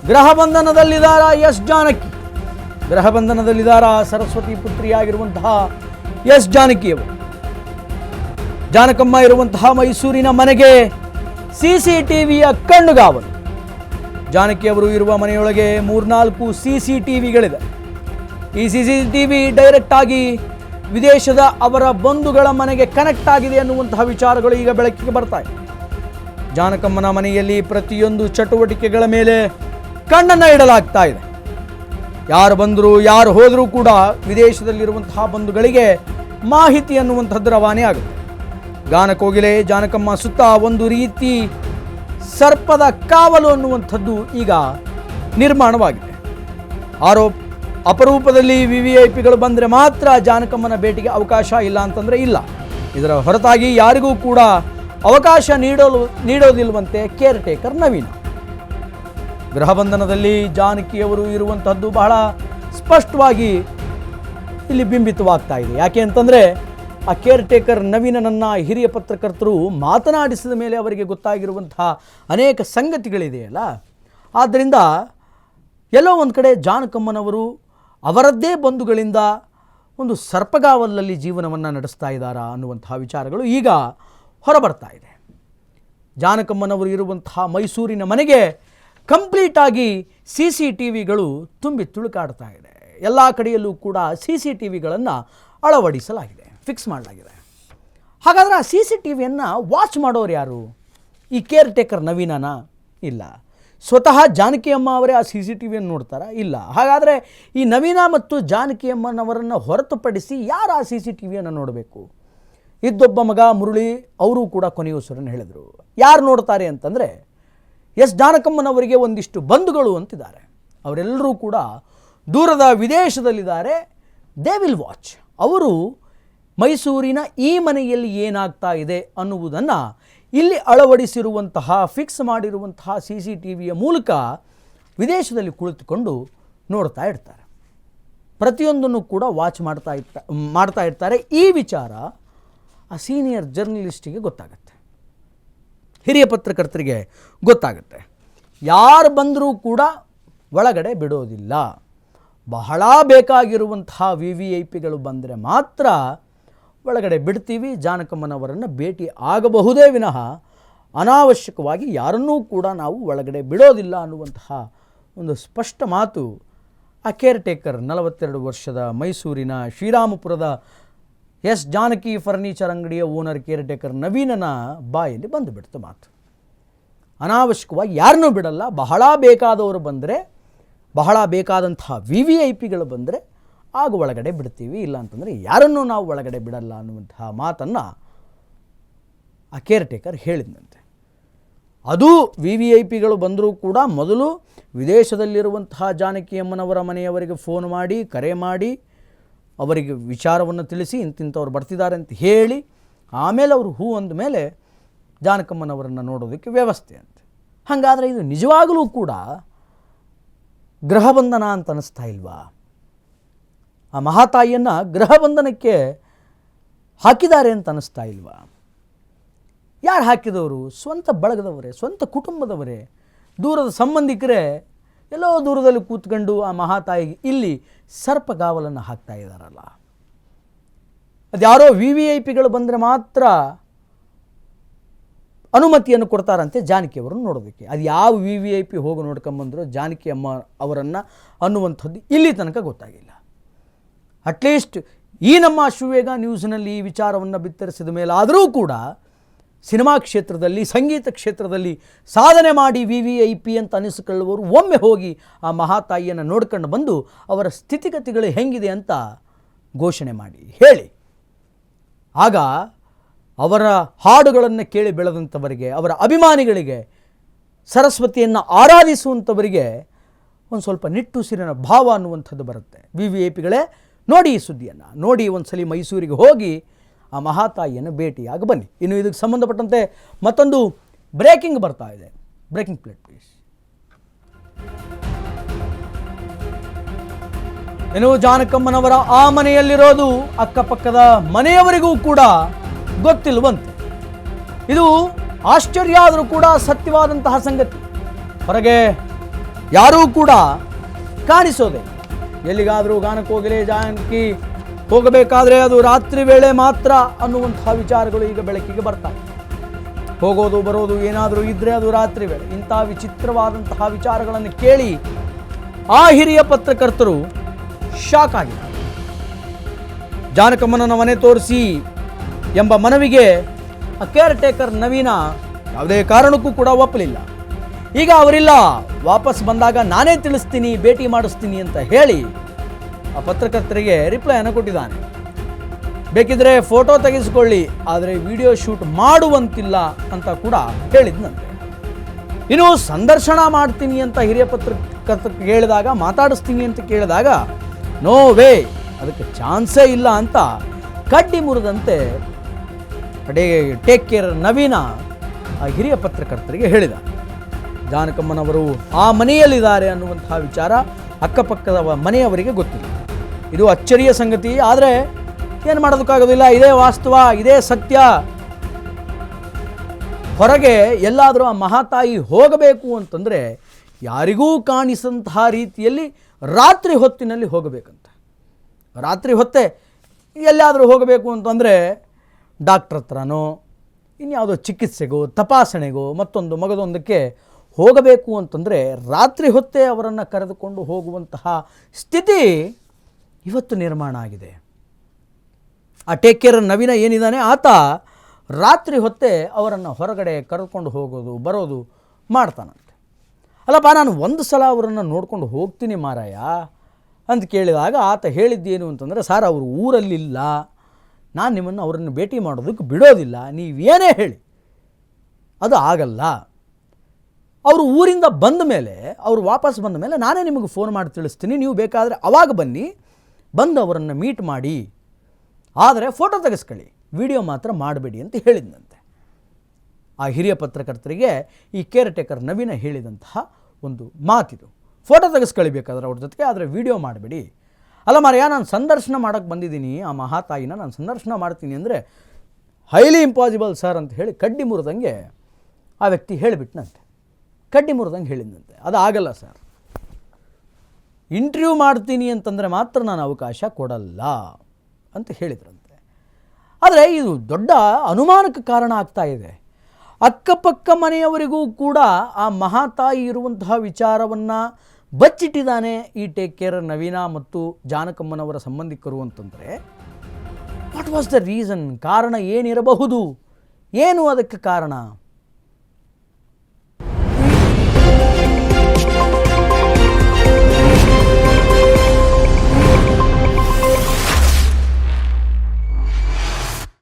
ಗೃಹ ಬಂಧನದಲ್ಲಿದ್ದಾರ ಎಸ್ ಜಾನಕಿ. ಗೃಹ ಬಂಧನದಲ್ಲಿದ್ದಾರ ಸರಸ್ವತಿ ಪುತ್ರಿಯಾಗಿರುವಂತಹ ಎಸ್ ಜಾನಕಿಯವರು. ಜಾನಕಮ್ಮ ಇರುವಂತಹ ಮೈಸೂರಿನ ಮನೆಗೆ CCTVಯ ಕಣ್ಣುಗಾವಲು. ಜಾನಕಿಯವರು ಇರುವ ಮನೆಯೊಳಗೆ 3-4 CCTVಗಳಿದೆ. ಈ CCTV ಡೈರೆಕ್ಟ್ ಆಗಿ ವಿದೇಶದ ಅವರ ಬಂಧುಗಳ ಮನೆಗೆ ಕನೆಕ್ಟ್ ಆಗಿದೆ ಅನ್ನುವಂತಹ ವಿಚಾರಗಳು ಈಗ ಬೆಳಕಿಗೆ ಬರ್ತಾ ಇದೆ. ಜಾನಕಮ್ಮನ ಮನೆಯಲ್ಲಿ ಪ್ರತಿಯೊಂದು ಚಟುವಟಿಕೆಗಳ ಮೇಲೆ ಕಣ್ಣನ್ನು ಇಡಲಾಗ್ತಾ ಇದೆ. ಯಾರು ಬಂದರೂ ಯಾರು ಹೋದರೂ ಕೂಡ ವಿದೇಶದಲ್ಲಿರುವಂತಹ ಬಂಧುಗಳಿಗೆ ಮಾಹಿತಿ ಅನ್ನುವಂಥದ್ದು ರವಾನೆ ಆಗುತ್ತೆ. ಗಾನಕೋಗಿಲೆ ಜಾನಕಮ್ಮ ಸುತ್ತ ಒಂದು ರೀತಿ ಸರ್ಪದ ಕಾವಲು ಅನ್ನುವಂಥದ್ದು ಈಗ ನಿರ್ಮಾಣವಾಗಿದೆ. ಅಪರೂಪದಲ್ಲಿ VVIPಗಳು ಬಂದರೆ ಮಾತ್ರ ಜಾನಕಮ್ಮನ ಭೇಟಿಗೆ ಅವಕಾಶ, ಇಲ್ಲ ಅಂತಂದರೆ ಇಲ್ಲ. ಇದರ ಹೊರತಾಗಿ ಯಾರಿಗೂ ಕೂಡ ಅವಕಾಶ ನೀಡೋದಿಲ್ವಂತೆ ಕೇರ್ ಟೇಕರ್ ನವೀನ. ಗೃಹ ಬಂಧನದಲ್ಲಿ ಜಾನಕಿಯವರು ಇರುವಂತಹದ್ದು ಬಹಳ ಸ್ಪಷ್ಟವಾಗಿ ಇಲ್ಲಿ ಬಿಂಬಿತವಾಗ್ತಾ ಇದೆ. ಯಾಕೆ ಅಂತಂದರೆ ಆ ಕೇರ್ ಟೇಕರ್ ನವೀನನನ್ನು ಹಿರಿಯ ಪತ್ರಕರ್ತರು ಮಾತನಾಡಿಸಿದ ಮೇಲೆ ಅವರಿಗೆ ಗೊತ್ತಾಗಿರುವಂತಹ ಅನೇಕ ಸಂಗತಿಗಳಿದೆಯಲ್ಲ. ಆದ್ದರಿಂದ ಎಲ್ಲೋ ಒಂದು ಕಡೆ ಜಾನಕಮ್ಮನವರು ಅವರದ್ದೇ ಬಂಧುಗಳಿಂದ ಒಂದು ಸರ್ಪಗಾವಲಲ್ಲಿ ಜೀವನವನ್ನು ನಡೆಸ್ತಾ ಇದ್ದಾರಾ ಅನ್ನುವಂತಹ ವಿಚಾರಗಳು ಈಗ ಹೊರಬರ್ತಾ ಇದೆ. ಜಾನಕಮ್ಮನವರು ಇರುವಂತಹ ಮೈಸೂರಿನ ಮನೆಗೆ ಕಂಪ್ಲೀಟಾಗಿ CCTVಗಳು ತುಂಬಿ ತುಳುಕಾಡ್ತಾ ಇದೆ. ಎಲ್ಲ ಕಡೆಯಲ್ಲೂ ಕೂಡ CCTVಗಳನ್ನು ಅಳವಡಿಸಲಾಗಿದೆ, ಫಿಕ್ಸ್ ಮಾಡಲಾಗಿದೆ. ಹಾಗಾದರೆ ಆ CCTVಯನ್ನು ವಾಚ್ ಮಾಡೋರು ಯಾರು? ಈ ಕೇರ್ ಟೇಕರ್ ನವೀನನ? ಇಲ್ಲ. ಸ್ವತಃ ಜಾನಕಿಯಮ್ಮ ಅವರೇ ಆ CCTVಯನ್ನು ನೋಡ್ತಾರಾ? ಇಲ್ಲ. ಹಾಗಾದರೆ ಈ ನವೀನ ಮತ್ತು ಜಾನಕಿಯಮ್ಮನವರನ್ನು ಹೊರತುಪಡಿಸಿ ಯಾರು ಆ CCTVಯನ್ನು ನೋಡಬೇಕು? ಇದ್ದೊಬ್ಬ ಮಗ ಮುರಳಿ ಅವರು ಕೂಡ ಕೊನೆಯುಸಿರನ್ನು ಹೇಳಿದರು. ಯಾರು ನೋಡ್ತಾರೆ ಅಂತಂದರೆ ಎಸ್ ಜಾನಕಮ್ಮನವರಿಗೆ ಒಂದಿಷ್ಟು ಬಂಧುಗಳು ಅಂತಿದ್ದಾರೆ. ಅವರೆಲ್ಲರೂ ಕೂಡ ದೂರದ ವಿದೇಶದಲ್ಲಿದ್ದಾರೆ. They will watch. ಅವರು ಮೈಸೂರಿನ ಈ ಮನೆಯಲ್ಲಿ ಏನಾಗ್ತಾ ಇದೆ ಅನ್ನುವುದನ್ನು ಇಲ್ಲಿ ಅಳವಡಿಸಿರುವಂತಹ ಫಿಕ್ಸ್ ಮಾಡಿರುವಂತಹ CCTVಯ ಮೂಲಕ ವಿದೇಶದಲ್ಲಿ ಕುಳಿತುಕೊಂಡು ನೋಡ್ತಾ ಇರ್ತಾರೆ. ಪ್ರತಿಯೊಂದನ್ನು ಕೂಡ ವಾಚ್ ಮಾಡ್ತಾ ಇರ್ತಾರೆ. ಈ ವಿಚಾರ ಆ ಸೀನಿಯರ್ ಜರ್ನಲಿಸ್ಟಿಗೆ ಗೊತ್ತಾಗುತ್ತೆ, ಹಿರಿಯ ಪತ್ರಕರ್ತರಿಗೆ ಗೊತ್ತಾಗುತ್ತೆ. ಯಾರು ಬಂದರೂ ಕೂಡ ಒಳಗಡೆ ಬಿಡೋದಿಲ್ಲ. ಬಹಳ ಬೇಕಾಗಿರುವಂತಹ VVIPಗಳು ಬಂದರೆ ಮಾತ್ರ ಒಳಗಡೆ ಬಿಡ್ತೀವಿ. ಜಾನಕಮ್ಮನವರನ್ನು ಭೇಟಿ ಆಗಬಹುದೇ ವಿನಃ ಅನಾವಶ್ಯಕವಾಗಿ ಯಾರನ್ನೂ ಕೂಡ ನಾವು ಒಳಗಡೆ ಬಿಡೋದಿಲ್ಲ ಅನ್ನುವಂತಹ ಒಂದು ಸ್ಪಷ್ಟ ಮಾತು ಆ ಕೇರ್ ಟೇಕರ್ 42 ವರ್ಷದ ಮೈಸೂರಿನ ಶ್ರೀರಾಮಪುರದ ಎಸ್ ಜಾನಕಿ ಫರ್ನಿಚರ್ ಅಂಗಡಿಯ ಓನರ್ ಕೇರ್ ಟೇಕರ್ ನವೀನನ ಬಾಯಲ್ಲಿ ಬಂದುಬಿಡ್ತು ಮಾತು. ಅನಾವಶ್ಯಕವಾಗಿ ಯಾರನ್ನೂ ಬಿಡಲ್ಲ. ಬಹಳ ಬೇಕಾದವರು ಬಂದರೆ, ಬಹಳ ಬೇಕಾದಂತಹ VVIPಗಳು ಬಂದರೆ ಆಗ ಒಳಗಡೆ ಬಿಡ್ತೀವಿ, ಇಲ್ಲ ಅಂತಂದರೆ ಯಾರನ್ನೂ ನಾವು ಒಳಗಡೆ ಬಿಡಲ್ಲ ಅನ್ನುವಂತಹ ಮಾತನ್ನು ಆ ಕೇರ್ ಟೇಕರ್ ಹೇಳಿದಂತೆ. ಅದು VVIPಗಳು ಬಂದರೂ ಕೂಡ ಮೊದಲು ವಿದೇಶದಲ್ಲಿರುವಂತಹ ಜಾನಕಿಯಮ್ಮನವರ ಮನೆಯವರಿಗೆ ಫೋನ್ ಮಾಡಿ, ಕರೆ ಮಾಡಿ, ಅವರಿಗೆ ವಿಚಾರವನ್ನು ತಿಳಿಸಿ ಇಂತಿಂಥವ್ರು ಬರ್ತಿದ್ದಾರೆ ಅಂತ ಹೇಳಿ, ಆಮೇಲೆ ಅವರು ಹೂ ಅಂದ ಮೇಲೆ ಜಾನಕಮ್ಮನವರನ್ನು ನೋಡೋದಕ್ಕೆ ವ್ಯವಸ್ಥೆ ಅಂತೆ. ಹಾಗಾದರೆ ಇದು ನಿಜವಾಗಲೂ ಕೂಡ ಗೃಹಬಂಧನ ಅಂತ ಅನ್ನಿಸ್ತಾ ಇಲ್ವಾ? ಆ ಮಹಾತಾಯಿಯನ್ನು ಗೃಹಬಂಧನಕ್ಕೆ ಹಾಕಿದ್ದಾರೆ ಅಂತ ಅನ್ನಿಸ್ತಾ ಇಲ್ವಾ? ಯಾರು ಹಾಕಿದವರು? ಸ್ವಂತ ಬಳಗದವರೇ, ಸ್ವಂತ ಕುಟುಂಬದವರೇ, ದೂರದ ಸಂಬಂಧಿಕರೇ ಎಲ್ಲೋ ದೂರದಲ್ಲಿ ಕೂತ್ಕೊಂಡು ಆ ಮಹಾತಾಯಿಗೆ ಇಲ್ಲಿ ಸರ್ಪಗಾವಲನ್ನು ಹಾಕ್ತಾ ಇದ್ದಾರಲ್ಲ. ಅದ್ಯಾರೋ VVIPಗಳು ಬಂದರೆ ಮಾತ್ರ ಅನುಮತಿಯನ್ನು ಕೊಡ್ತಾರಂತೆ ಜಾನಕಿಯವರನ್ನು ನೋಡೋದಕ್ಕೆ. ಅದು ಯಾವ VVIP ಹೋಗಿ ನೋಡ್ಕೊಂಬಂದ್ರು ಜಾನಕಿ ಅಮ್ಮ ಅವರನ್ನು ಅನ್ನುವಂಥದ್ದು ಇಲ್ಲಿ ತನಕ ಗೊತ್ತಾಗಿಲ್ಲ. ಅಟ್ಲೀಸ್ಟ್ ಈ ನಮ್ಮ ಅಶ್ವವೇಗ ನ್ಯೂಸ್ನಲ್ಲಿ ಈ ವಿಚಾರವನ್ನು ಬಿತ್ತರಿಸಿದ ಮೇಲಾದರೂ ಕೂಡ ಸಿನಿಮಾ ಕ್ಷೇತ್ರದಲ್ಲಿ, ಸಂಗೀತ ಕ್ಷೇತ್ರದಲ್ಲಿ ಸಾಧನೆ ಮಾಡಿ VVIP ಅಂತ ಅನಿಸಿಕೊಳ್ಳುವವರು ಒಮ್ಮೆ ಹೋಗಿ ಆ ಮಹಾತಾಯಿಯನ್ನು ನೋಡ್ಕೊಂಡು ಬಂದು ಅವರ ಸ್ಥಿತಿಗತಿಗಳು ಹೆಂಗಿದೆ ಅಂತ ಘೋಷಣೆ ಮಾಡಿ ಹೇಳಿ. ಆಗ ಅವರ ಹಾಡುಗಳನ್ನು ಕೇಳಿ ಬೆಳೆದಂಥವರಿಗೆ, ಅವರ ಅಭಿಮಾನಿಗಳಿಗೆ, ಸರಸ್ವತಿಯನ್ನು ಆರಾಧಿಸುವಂಥವರಿಗೆ ಒಂದು ಸ್ವಲ್ಪ ನಿಟ್ಟುಸಿರಿನ ಭಾವ ಅನ್ನುವಂಥದ್ದು ಬರುತ್ತೆ. VVIPಗಳೇ ನೋಡಿ ಈ ಸುದ್ದಿಯನ್ನು, ನೋಡಿ ಒಂದು ಸಲ ಮೈಸೂರಿಗೆ ಹೋಗಿ ಆ ಮಹಾತಾಯಿಯನ್ನು ಭೇಟಿಯಾಗಿ ಬನ್ನಿ. ಇನ್ನು ಇದಕ್ಕೆ ಸಂಬಂಧಪಟ್ಟಂತೆ ಮತ್ತೊಂದು ಬ್ರೇಕಿಂಗ್ ಬರ್ತಾ ಇದೆ. Breaking plate please. ಇನ್ನು ಜಾನಕಮ್ಮನವರ ಆ ಮನೆಯಲ್ಲಿರೋದು ಅಕ್ಕಪಕ್ಕದ ಮನೆಯವರಿಗೂ ಕೂಡ ಗೊತ್ತಿಲ್ವಂತೆ. ಇದು ಆಶ್ಚರ್ಯ ಆದರೂ ಕೂಡ ಸತ್ಯವಾದಂತಹ ಸಂಗತಿ. ಹೊರಗೆ ಯಾರೂ ಕೂಡ ಕಾಣಿಸೋದೆ. ಎಲ್ಲಿಗಾದರೂ ಗಾನಕ್ಕೆ ಹೋಗಲೇ ಜಾನಕಿ ಹೋಗಬೇಕಾದ್ರೆ ಅದು ರಾತ್ರಿ ವೇಳೆ ಮಾತ್ರ ಅನ್ನುವಂತಹ ವಿಚಾರಗಳು ಈಗ ಬೆಳಕಿಗೆ ಬರ್ತಾರೆ. ಹೋಗೋದು ಬರೋದು ಏನಾದರೂ ಇದ್ದರೆ ಅದು ರಾತ್ರಿ ವೇಳೆ. ಇಂಥ ವಿಚಿತ್ರವಾದಂತಹ ವಿಚಾರಗಳನ್ನು ಕೇಳಿ ಆ ಹಿರಿಯ ಪತ್ರಕರ್ತರು ಶಾಕ್ ಆಗಿದ್ದಾರೆ. ಜಾನಕಮ್ಮನ ಮನೆ ತೋರಿಸಿ ಎಂಬ ಮನವಿಗೆ ಕೇರ್ ಟೇಕರ್ ನವೀನ ಯಾವುದೇ ಕಾರಣಕ್ಕೂ ಕೂಡ ಒಪ್ಪಲಿಲ್ಲ. ಈಗ ಅವರಿಲ್ಲ, ವಾಪಸ್ ಬಂದಾಗ ನಾನೇ ತಿಳಿಸ್ತೀನಿ, ಭೇಟಿ ಮಾಡಿಸ್ತೀನಿ ಅಂತ ಹೇಳಿ ಆ ಪತ್ರಕರ್ತರಿಗೆ ರಿಪ್ಲೈಯನ್ನು ಕೊಟ್ಟಿದ್ದಾನೆ. ಬೇಕಿದ್ರೆ ಫೋಟೋ ತೆಗೆಸಿಕೊಳ್ಳಿ, ಆದರೆ ವಿಡಿಯೋ ಶೂಟ್ ಮಾಡುವಂತಿಲ್ಲ ಅಂತ ಕೂಡ ಹೇಳಿದ್ನಂತೆ. ಇನ್ನು ಸಂದರ್ಶನ ಮಾಡ್ತೀನಿ ಅಂತ ಹಿರಿಯ ಪತ್ರಕರ್ತರಿಗೆ ಹೇಳಿದಾಗ, ಮಾತಾಡಿಸ್ತೀನಿ ಅಂತ ಕೇಳಿದಾಗ ನೋ ವೇ, ಅದಕ್ಕೆ ಚಾನ್ಸೇ ಇಲ್ಲ ಅಂತ ಕಡ್ಡಿ ಮುರಿದಂತೆ ಟೇಕ್ ಕೇರ್ ನವೀನ ಆ ಹಿರಿಯ ಪತ್ರಕರ್ತರಿಗೆ ಹೇಳಿದ. ಜಾನಕಮ್ಮನವರು ಆ ಮನೆಯಲ್ಲಿದ್ದಾರೆ ಅನ್ನುವಂತಹ ವಿಚಾರ ಅಕ್ಕಪಕ್ಕದ ಮನೆಯವರಿಗೆ ಗೊತ್ತಿಲ್ಲ. ಇದು ಅಚ್ಚರಿಯ ಸಂಗತಿ. ಆದರೆ ಏನು ಮಾಡೋದಕ್ಕಾಗೋದಿಲ್ಲ, ಇದೇ ವಾಸ್ತವ, ಇದೇ ಸತ್ಯ. ಹೊರಗೆ ಎಲ್ಲಾದರೂ ಆ ಮಹಾತಾಯಿ ಹೋಗಬೇಕು ಅಂತಂದರೆ ಯಾರಿಗೂ ಕಾಣಿಸಂತಹ ರೀತಿಯಲ್ಲಿ ರಾತ್ರಿ ಹೊತ್ತಿನಲ್ಲಿ ಹೋಗಬೇಕಂತ. ರಾತ್ರಿ ಹೊತ್ತೇ ಎಲ್ಲಾದರೂ ಹೋಗಬೇಕು ಅಂತಂದರೆ ಡಾಕ್ಟ್ರ್ ಹತ್ರನೋ ಇನ್ಯಾವುದೋ ಚಿಕಿತ್ಸೆಗೋ ತಪಾಸಣೆಗೋ ಮತ್ತೊಂದು ಮಗದೊಂದಕ್ಕೆ ಹೋಗಬೇಕು ಅಂತಂದರೆ ರಾತ್ರಿ ಹೊತ್ತೇ ಅವರನ್ನು ಕರೆದುಕೊಂಡು ಹೋಗುವಂತಹ ಸ್ಥಿತಿ ಇವತ್ತು ನಿರ್ಮಾಣ ಆಗಿದೆ. ಆ ಟೇಕ್ ಕೇರ್ ನವೀನ ಏನಿದ್ದಾನೆ ಆತ ರಾತ್ರಿ ಹೊತ್ತೇ ಅವರನ್ನು ಹೊರಗಡೆ ಕರೆದುಕೊಂಡು ಹೋಗೋದು ಬರೋದು ಮಾಡ್ತಾನಂತೆ. ಅಲ್ಲಪ್ಪ, ನಾನು ಒಂದು ಸಲ ಅವರನ್ನು ನೋಡ್ಕೊಂಡು ಹೋಗ್ತೀನಿ ಮಾರಾಯ ಅಂತ ಕೇಳಿದಾಗ ಆತ ಹೇಳಿದ್ದೇನು ಅಂತಂದರೆ, ಸರ್ ಅವರು ಊರಲ್ಲಿಲ್ಲ, ನಾನು ನಿಮ್ಮನ್ನು ಅವರನ್ನು ಭೇಟಿ ಮಾಡೋದಕ್ಕೆ ಬಿಡೋದಿಲ್ಲ, ನೀವೇನೇ ಹೇಳಿ ಅದು ಆಗಲ್ಲ. ಅವರು ಊರಿಂದ ಬಂದ ಮೇಲೆ, ಅವರು ವಾಪಸ್ ಬಂದ ಮೇಲೆ ನಾನೇ ನಿಮಗೆ ಫೋನ್ ಮಾಡಿ ತಿಳಿಸ್ತೀನಿ, ನೀವು ಬೇಕಾದರೆ ಅವಾಗ ಬನ್ನಿ, ಬಂದು ಅವರನ್ನು ಮೀಟ್ ಮಾಡಿ, ಆದರೆ ಫೋಟೋ ತೆಗೆಸ್ಕೊಳ್ಳಿ, ವಿಡಿಯೋ ಮಾತ್ರ ಮಾಡಬೇಡಿ ಅಂತ ಹೇಳಿದಂತೆ. ಆ ಹಿರಿಯ ಪತ್ರಕರ್ತರಿಗೆ ಈ ಕೇರ್ ಟೇಕರ್ ನವೀನ ಹೇಳಿದಂತಹ ಒಂದು ಮಾತಿದು. ಫೋಟೋ ತೆಗೆಸ್ಕೊಳ್ಬೇಕಾದ್ರೆ ಅವ್ರ ಜೊತೆಗೆ, ಆದರೆ ವಿಡಿಯೋ ಮಾಡಬೇಡಿ. ಅಲ್ಲ ಮಾರ್ಯ, ನಾನು ಸಂದರ್ಶನ ಮಾಡೋಕ್ಕೆ ಬಂದಿದ್ದೀನಿ, ಆ ಮಹಾತಾಯಿನ ನಾನು ಸಂದರ್ಶನ ಮಾಡ್ತೀನಿ ಅಂದರೆ ಹೈಲಿ ಇಂಪಾಸಿಬಲ್ ಸರ್ ಅಂತ ಹೇಳಿ ಕಡ್ಡಿ ಮುರಿದಂಗೆ ಆ ವ್ಯಕ್ತಿ ಹೇಳಿಬಿಟ್ನಂತೆ. ಕಡ್ಡಿ ಮುರಿದಂಗೆ ಹೇಳಿದಂತೆ, ಅದು ಆಗಲ್ಲ ಸರ್, ಇಂಟರ್ವ್ಯೂ ಮಾಡ್ತೀನಿ ಅಂತಂದರೆ ಮಾತ್ರ ನಾನು ಅವಕಾಶ ಕೊಡಲ್ಲ ಅಂತ ಹೇಳಿದ್ರಂತೆ. ಆದರೆ ಇದು ದೊಡ್ಡ ಅನುಮಾನಕ್ಕೆ ಕಾರಣ ಆಗ್ತಾ ಇದೆ. ಅಕ್ಕಪಕ್ಕ ಮನೆಯವರಿಗೂ ಕೂಡ ಆ ಮಹಾತಾಯಿ ಇರುವಂತಹ ವಿಚಾರವನ್ನು ಬಚ್ಚಿಟ್ಟಿದ್ದಾನೆ ಈ ಟೇಕ್ ಕೇರ್ ನವೀನ ಮತ್ತು ಜಾನಕಮ್ಮನವರ ಸಂಬಂಧಿಕರು ಅಂತಂದರೆ ವಾಟ್ ವಾಸ್ ದ ರೀಸನ್? ಕಾರಣ ಏನಿರಬಹುದು? ಏನು ಅದಕ್ಕೆ ಕಾರಣ?